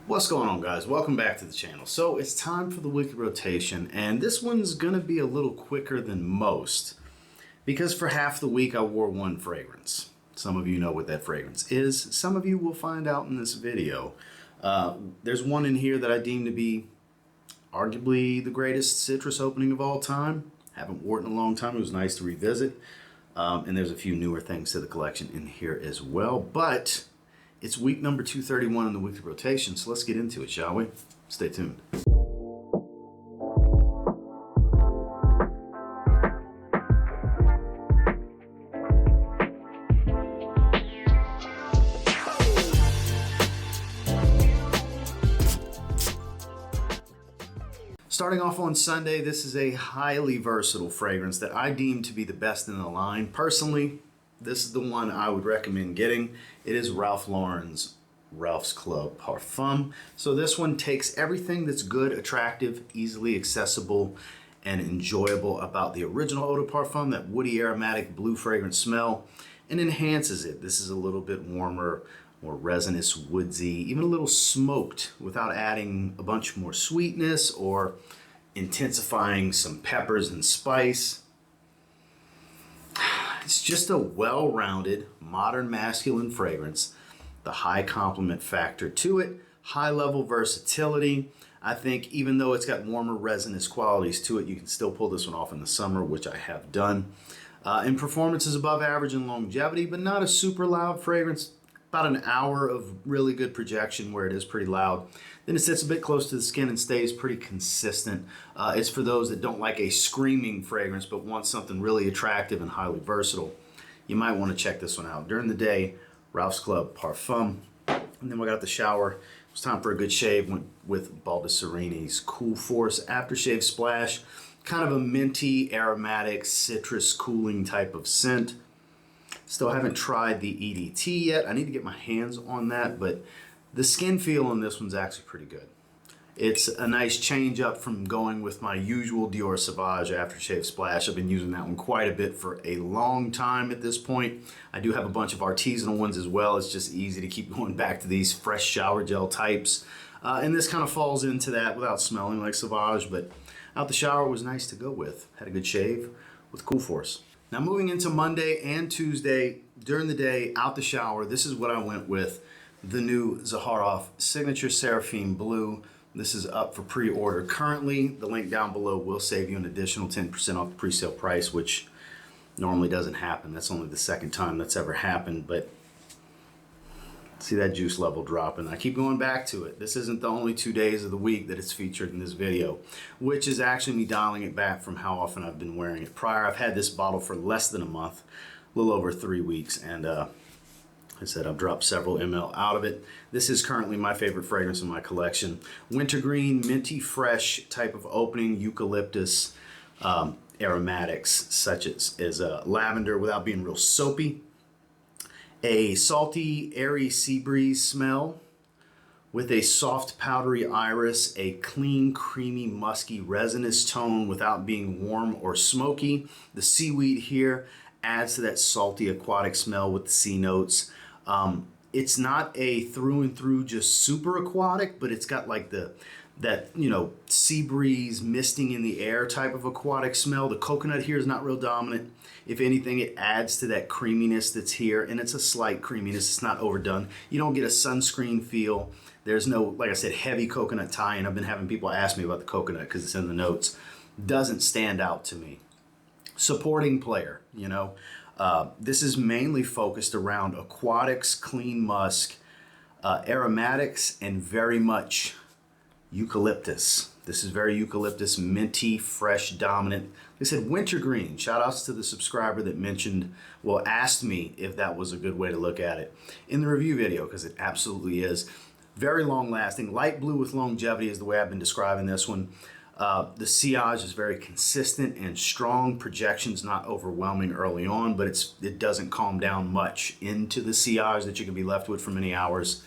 What's going on, guys? Welcome back to the channel. So it's time for the weekly rotation, and this one's gonna be a little quicker than most because for half the week I wore one fragrance. Some of you know what that fragrance is. Some of you will find out in this video. There's one in here that I deem to be arguably the greatest citrus opening of all time. Haven't worn it in a long time. It was nice to revisit. And there's a few newer things to the collection in here as well, but it's week number 231 in the weekly rotation, so let's get into it, shall we? Stay tuned. Starting off on Sunday, this is a highly versatile fragrance that I deem to be the best in the line. Personally, this is the one I would recommend getting. It is Ralph Lauren's Ralph's Club Parfum. So this one takes everything that's good, attractive, easily accessible, and enjoyable about the original Eau de Parfum, that woody aromatic blue fragrance smell, and enhances it. This is a little bit warmer, more resinous, woodsy, even a little smoked without adding a bunch more sweetness or intensifying some peppers and spice. It's just a well-rounded, modern masculine fragrance. The high compliment factor to it, high-level versatility. I think even though it's got warmer resinous qualities to it, you can still pull this one off in the summer, which I have done. And performance is above average in longevity, but not a super loud fragrance. About an hour of really good projection where it is pretty loud. Then it sits a bit close to the skin and stays pretty consistent. It's for those that don't like a screaming fragrance but want something really attractive and highly versatile. You might want to check this one out. During the day, Ralph's Club Parfum. And then we got the shower. It was time for a good shave. Went with Baldessarini's Cool Force Aftershave Splash. Kind of a minty, aromatic, citrus cooling type of scent. Still haven't tried the EDT yet. I need to get my hands on that, but the skin feel on this one's actually pretty good. It's a nice change up from going with my usual Dior Sauvage Aftershave Splash. I've been using that one quite a bit for a long time at this point. I do have a bunch of artisanal ones as well. It's just easy to keep going back to these fresh shower gel types. And this kind of falls into that without smelling like Sauvage, but out the shower was nice to go with. Had a good shave with Cool Force. Now moving into Monday and Tuesday, during the day, out the shower, this is what I went with. The new Zaharoff Signature Seraphim Blue. This is up for pre-order currently. The link down below will save you an additional 10% off the pre-sale price, which normally doesn't happen. That's only the second time that's ever happened, but see that juice level dropping. I keep going back to it. This isn't the only 2 days of the week that it's featured in this video, which is actually me dialing it back from how often I've been wearing it prior. I've had this bottle for less than a month, a little over 3 weeks, and I said I've dropped several ml out of it. This is currently my favorite fragrance in my collection. Wintergreen, minty fresh type of opening, eucalyptus, aromatics such as lavender without being real soapy. A salty, airy sea breeze smell with a soft, powdery iris, a clean, creamy, musky, resinous tone without being warm or smoky. The seaweed here adds to that salty, aquatic smell with the sea notes. It's not a through and through just super aquatic, but it's got like that sea breeze misting in the air type of aquatic smell. The coconut here is not real dominant. If anything, it adds to that creaminess that's here, and it's a slight creaminess. It's not overdone. You don't get a sunscreen feel. There's no, like I said, heavy coconut tie-in. I've been having people ask me about the coconut because it's in the notes. Doesn't stand out to me. Supporting player, this is mainly focused around aquatics, clean musk, aromatics, and very much eucalyptus. This is very eucalyptus, minty, fresh, dominant. They said wintergreen. Shout outs to the subscriber that asked me if that was a good way to look at it in the review video, because it absolutely is. Very long lasting. Light blue with longevity is the way I've been describing this one. The sillage is very consistent and strong. Projection's not overwhelming early on, but it doesn't calm down much into the sillage that you can be left with for many hours.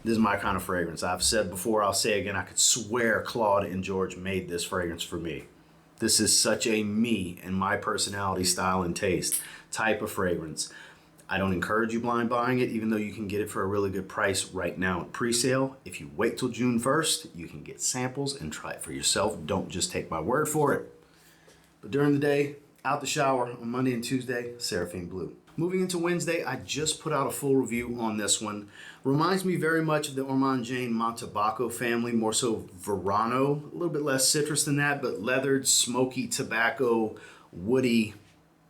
This is my kind of fragrance. I've said before, I'll say again, I could swear Claude and George made this fragrance for me. This is such a me and my personality, style, and taste type of fragrance. I don't encourage you blind buying it, even though you can get it for a really good price right now at pre-sale. If you wait till June 1st, you can get samples and try it for yourself. Don't just take my word for it. But during the day, out the shower on Monday and Tuesday, Seraphim Blue. Moving into Wednesday, I just put out a full review on this one. Reminds me very much of the Mon and Tue family, more so Verano, a little bit less citrus than that, but leathered, smoky, tobacco, woody,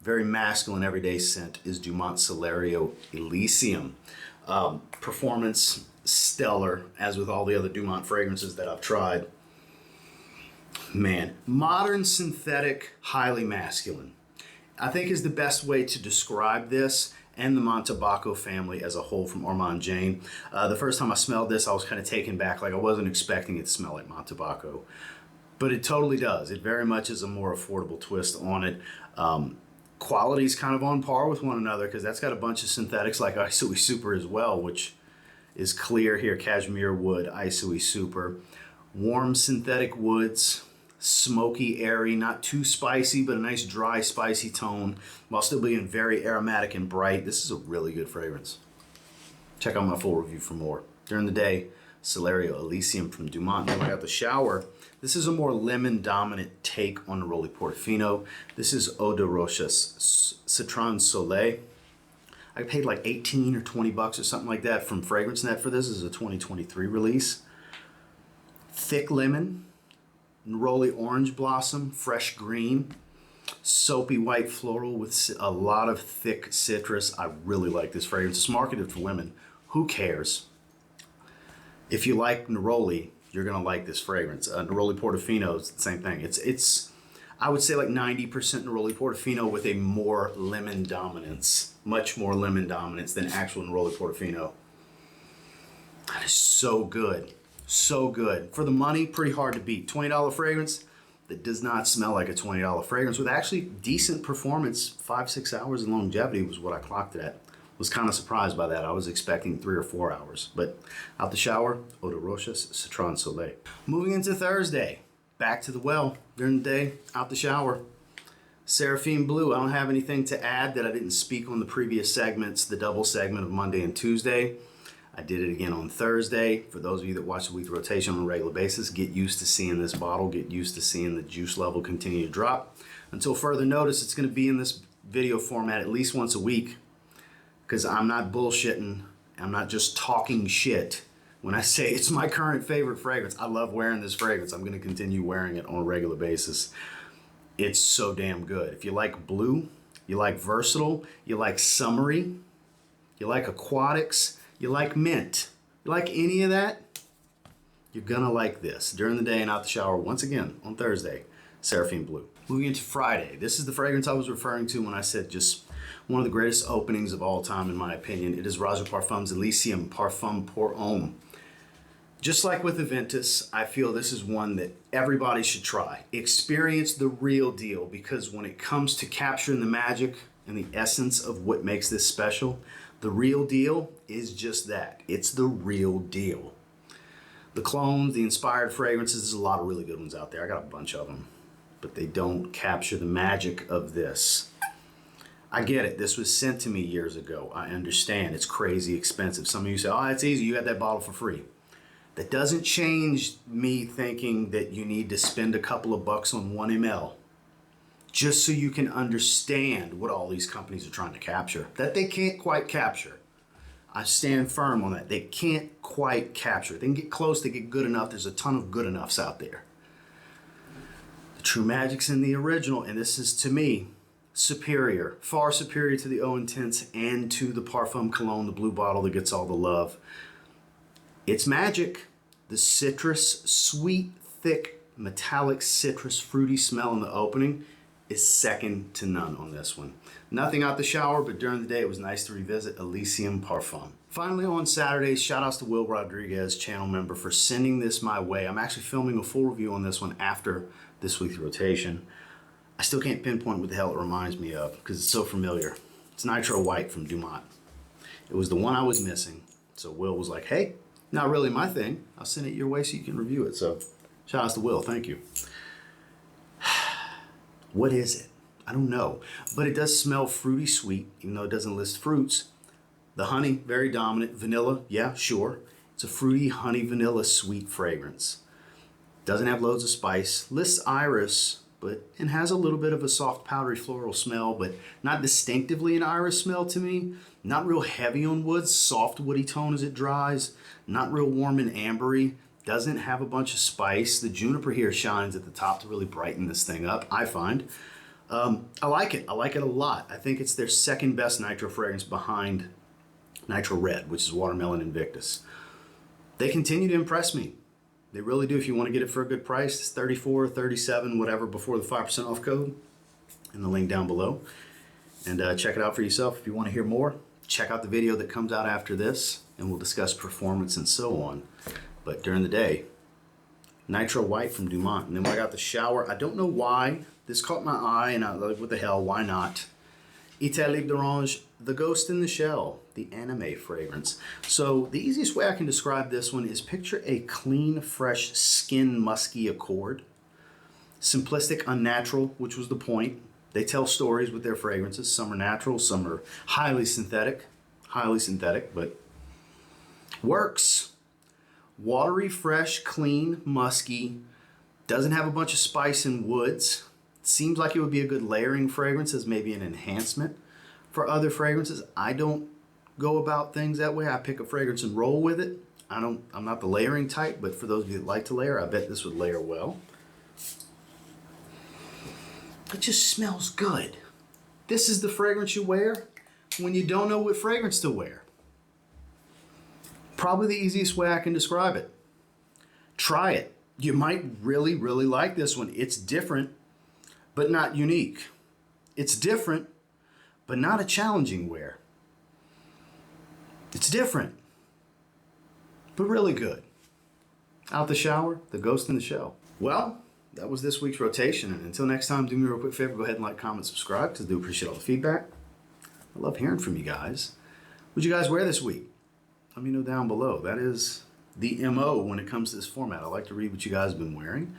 very masculine everyday scent is Dumont Celerio Elysium. Performance, stellar, as with all the other Dumont fragrances that I've tried. Man, modern synthetic, highly masculine, I think is the best way to describe this and the Mon and Tue family as a whole from Mon and Tue. The first time I smelled this, I was kind of taken back, like I wasn't expecting it to smell like Mon and Tue. But it totally does. It very much is a more affordable twist on it. Quality's kind of on par with one another because that's got a bunch of synthetics like Isui Super as well, which is clear here, cashmere wood, Isui Super. Warm synthetic woods, smoky, airy, not too spicy, but a nice dry, spicy tone while still being very aromatic and bright. This is a really good fragrance. Check out my full review for more. During the day, Celerio Elysium from Dumont. Then I got the shower. This is a more lemon-dominant take on the Neroli Portofino. This is Eau de Rochas Citron Soleil. I paid like 18 or 20 bucks or something like that from FragranceNet for this. This is a 2023 release. Thick lemon, Neroli orange blossom, fresh green, soapy white floral with a lot of thick citrus. I really like this fragrance. It's marketed for women. Who cares? If you like Neroli, you're gonna like this fragrance. Neroli Portofino is the same thing. It's I would say like 90% Neroli Portofino with a more lemon dominance, much more lemon dominance than actual Neroli Portofino. That is so good. So good. For the money, pretty hard to beat. $20 fragrance that does not smell like a $20 fragrance with actually decent performance. 5-6 hours in longevity was what I clocked it at. Was kind of surprised by that. I was expecting 3 or 4 hours. But out the shower, Eau de Rochas Citron Soleil. Moving into Thursday, back to the well. During the day, out the shower. Seraphim Blue. I don't have anything to add that I didn't speak on the previous segments, the double segment of Monday and Tuesday. I did it again on Thursday. For those of you that watch the weekly rotation on a regular basis, get used to seeing this bottle, get used to seeing the juice level continue to drop. Until further notice, it's going to be in this video format at least once a week because I'm not bullshitting. I'm not just talking shit when I say it's my current favorite fragrance. I love wearing this fragrance. I'm going to continue wearing it on a regular basis. It's so damn good. If you like blue, you like versatile, you like summery, you like aquatics, you like mint, you like any of that, you're gonna like this. During the day and out the shower, once again, on Thursday, Seraphim Blue. Moving into Friday, this is the fragrance I was referring to when I said just one of the greatest openings of all time, in my opinion. It is Roja Parfums Elysium Parfum pour Homme. Just like with Aventus, I feel this is one that everybody should try. Experience the real deal, because when it comes to capturing the magic and the essence of what makes this special, the real deal is just that. It's the real deal. The clones, the inspired fragrances, there's a lot of really good ones out there. I got a bunch of them, but they don't capture the magic of this. I get it. This was sent to me years ago. I understand. It's crazy expensive. Some of you say, oh, it's easy. You got that bottle for free. That doesn't change me thinking that you need to spend a couple of bucks on 1 ml. Just so you can understand what all these companies are trying to capture, that they can't quite capture. I stand firm on that. They can't quite capture. They can get close, they get good enough. There's a ton of good enoughs out there. The true magic's in the original, and this is, to me, superior. Far superior to the Eau Intense and to the Parfum Cologne, the blue bottle that gets all the love. It's magic. The citrus, sweet, thick, metallic citrus, fruity smell in the opening is second to none on this one. Nothing out the shower, but during the day it was nice to revisit Elysium Parfum. Finally on Saturdays, shout outs to Will Rodriguez, channel member, for sending this my way. I'm actually filming a full review on this one after this week's rotation. I still can't pinpoint what the hell it reminds me of because it's so familiar. It's Nitro White from Dumont. It was the one I was missing. So Will was like, hey, not really my thing. I'll send it your way so you can review it. So shout outs to Will, thank you. What is it? I don't know. But it does smell fruity sweet, even though it doesn't list fruits. The honey, very dominant. Vanilla, yeah, sure. It's a fruity honey vanilla sweet fragrance. Doesn't have loads of spice. Lists iris, and has a little bit of a soft powdery floral smell, but not distinctively an iris smell to me. Not real heavy on woods, soft woody tone as it dries. Not real warm and ambery. Doesn't have a bunch of spice. The juniper here shines at the top to really brighten this thing up, I find. I like it. I like it a lot. I think it's their second best nitro fragrance behind Nitro Red, which is Watermelon Invictus. They continue to impress me. They really do. If you want to get it for a good price, it's $34, $37, whatever, before the 5% off code in the link down below. And check it out for yourself. If you want to hear more, check out the video that comes out after this, and we'll discuss performance and so on. But during the day, Nitro White from Dumont. And then when I got the shower, I don't know why. This caught my eye, and I was like, what the hell, why not? Italie d'Orange, The Ghost in the Shell, the anime fragrance. So the easiest way I can describe this one is picture a clean, fresh, skin musky accord. Simplistic, unnatural, which was the point. They tell stories with their fragrances. Some are natural, some are highly synthetic, but works. Watery, fresh, clean, musky. Doesn't have a bunch of spice and woods. Seems like it would be a good layering fragrance as maybe an enhancement for other fragrances. I don't go about things that way. I pick a fragrance and roll with it. I'm not the layering type, but for those of you that like to layer, I bet this would layer well. It just smells good. This is the fragrance you wear when you don't know what fragrance to wear. Probably the easiest way I can describe it. Try it. You might really, really like this one. It's different, but not unique. It's different, but not a challenging wear. It's different, but really good. Out the shower, The Ghost in the Shell. Well, that was this week's rotation. And until next time, do me a real quick favor. Go ahead and like, comment, subscribe, because I do appreciate all the feedback. I love hearing from you guys. What'd you guys wear this week? Let me know down below. That is the MO when it comes to this format. I like to read what you guys have been wearing.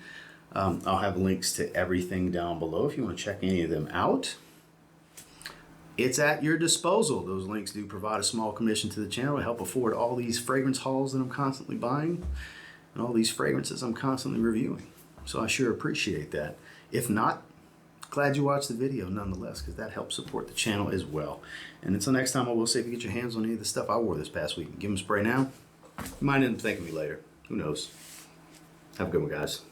I'll have links to everything down below if you want to check any of them out. It's at your disposal. Those links do provide a small commission to the channel to help afford all these fragrance hauls that I'm constantly buying and all these fragrances I'm constantly reviewing. So I sure appreciate that. If not, glad you watched the video nonetheless, because that helps support the channel as well. And until next time, I will say if you get your hands on any of the stuff I wore this past week, give them a spray now. You might end up thanking me later. Who knows? Have a good one, guys.